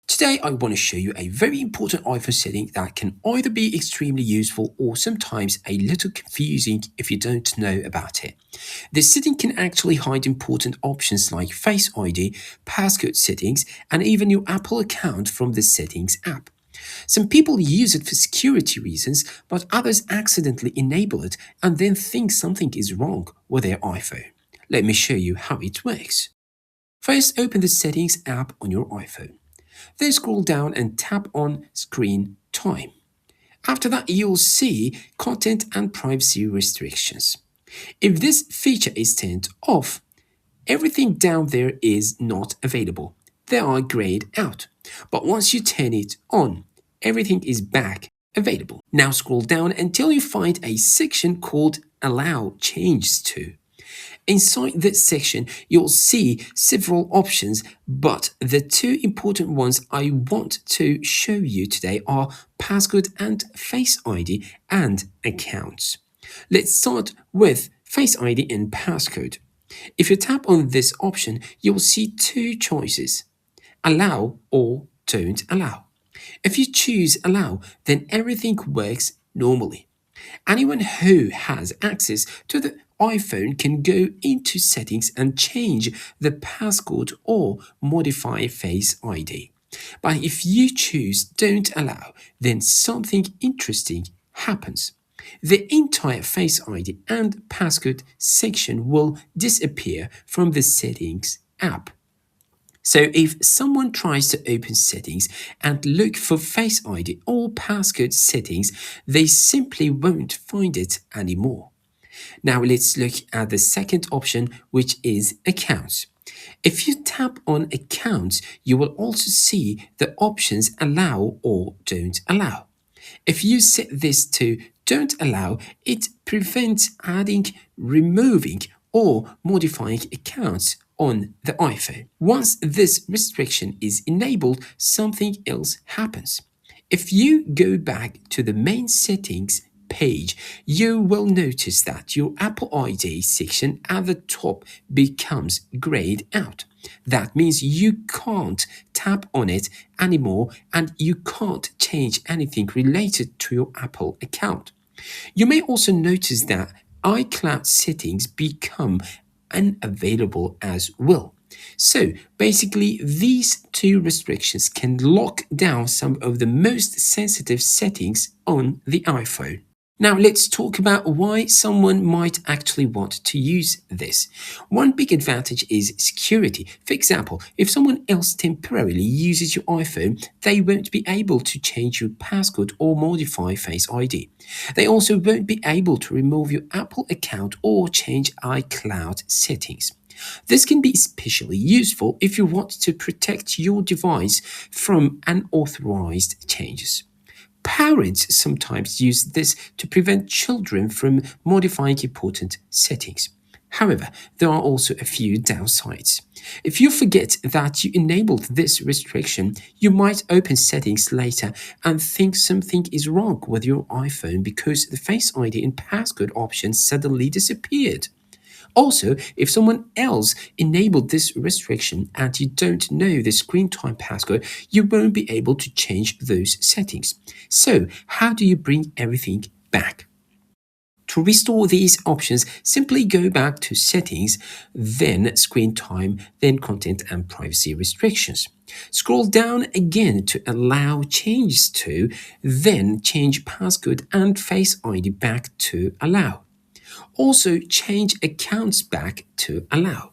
Today, I want to show you a very important iPhone setting that can either be extremely useful or sometimes a little confusing if you don't know about it. This setting can actually hide important options like Face ID, passcode settings, and even your Apple account from the Settings app. Some people use it for security reasons, but others accidentally enable it and then think something is wrong with their iPhone. Let me show you how it works. First, open the Settings app on your iPhone. Then scroll down and tap on Screen Time. After that, you'll see Content and Privacy Restrictions. If this feature is turned off, everything down there is not available. They are grayed out. But once you turn it on, everything is back available. Now scroll down until you find a section called Allow Changes To. Inside this section, you'll see several options, but the two important ones I want to show you today are passcode and Face ID and accounts. Let's start with Face ID and passcode. If you tap on this option, you'll see two choices, allow or don't allow. If you choose allow, then everything works normally. Anyone who has access to the iPhone can go into settings and change the passcode or modify Face ID. But if you choose don't allow, then something interesting happens. The entire Face ID and passcode section will disappear from the Settings app. So if someone tries to open settings and look for Face ID or passcode settings, they simply won't find it anymore. Now let's look at the second option, which is accounts. If you tap on accounts, you will also see the options allow or don't allow. If you set this to don't allow, it prevents adding, removing, or modifying accounts on the iPhone. Once this restriction is enabled, something else happens. If you go back to the main settings page, you will notice that your Apple ID section at the top becomes grayed out. That means you can't tap on it anymore and you can't change anything related to your Apple account. You may also notice that iCloud settings become unavailable as well. So basically, these two restrictions can lock down some of the most sensitive settings on the iPhone. Now let's talk about why someone might actually want to use this. One big advantage is security. For example, if someone else temporarily uses your iPhone, they won't be able to change your passcode or modify Face ID. They also won't be able to remove your Apple account or change iCloud settings. This can be especially useful if you want to protect your device from unauthorized changes. Parents sometimes use this to prevent children from modifying important settings. However, there are also a few downsides. If you forget that you enabled this restriction, you might open settings later and think something is wrong with your iPhone because the Face ID and passcode options suddenly disappeared. Also, if someone else enabled this restriction and you don't know the screen time passcode, you won't be able to change those settings. So, how do you bring everything back? To restore these options, simply go back to Settings, then Screen Time, then Content and Privacy Restrictions. Scroll down again to Allow Changes To, then change Passcode and Face ID back to Allow. Also, change accounts back to allow.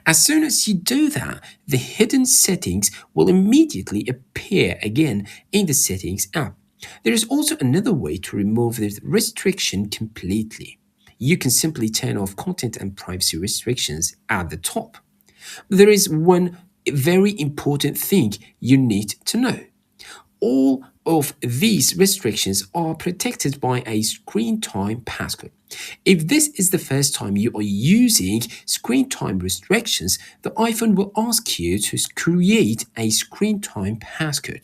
As soon as you do that, the hidden settings will immediately appear again in the Settings app. There is also another way to remove the restriction completely. You can simply turn off content and privacy restrictions at the top. There is one very important thing you need to know. All of these restrictions are protected by a screen time passcode. If this is the first time you are using screen time restrictions, the iPhone will ask you to create a screen time passcode.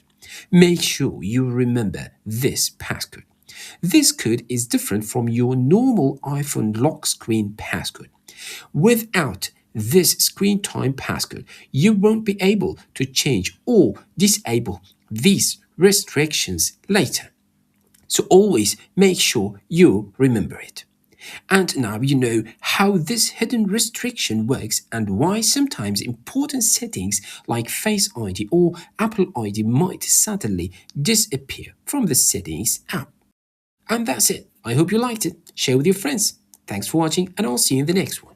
Make sure you remember this passcode. This code is different from your normal iPhone lock screen passcode. Without this screen time passcode, you won't be able to change or disable these restrictions later. So always make sure you remember it. And now you know how this hidden restriction works and why sometimes important settings like Face ID or Apple ID might suddenly disappear from the Settings app. And that's it. I hope you liked it. Share with your friends. Thanks for watching, and I'll see you in the next one.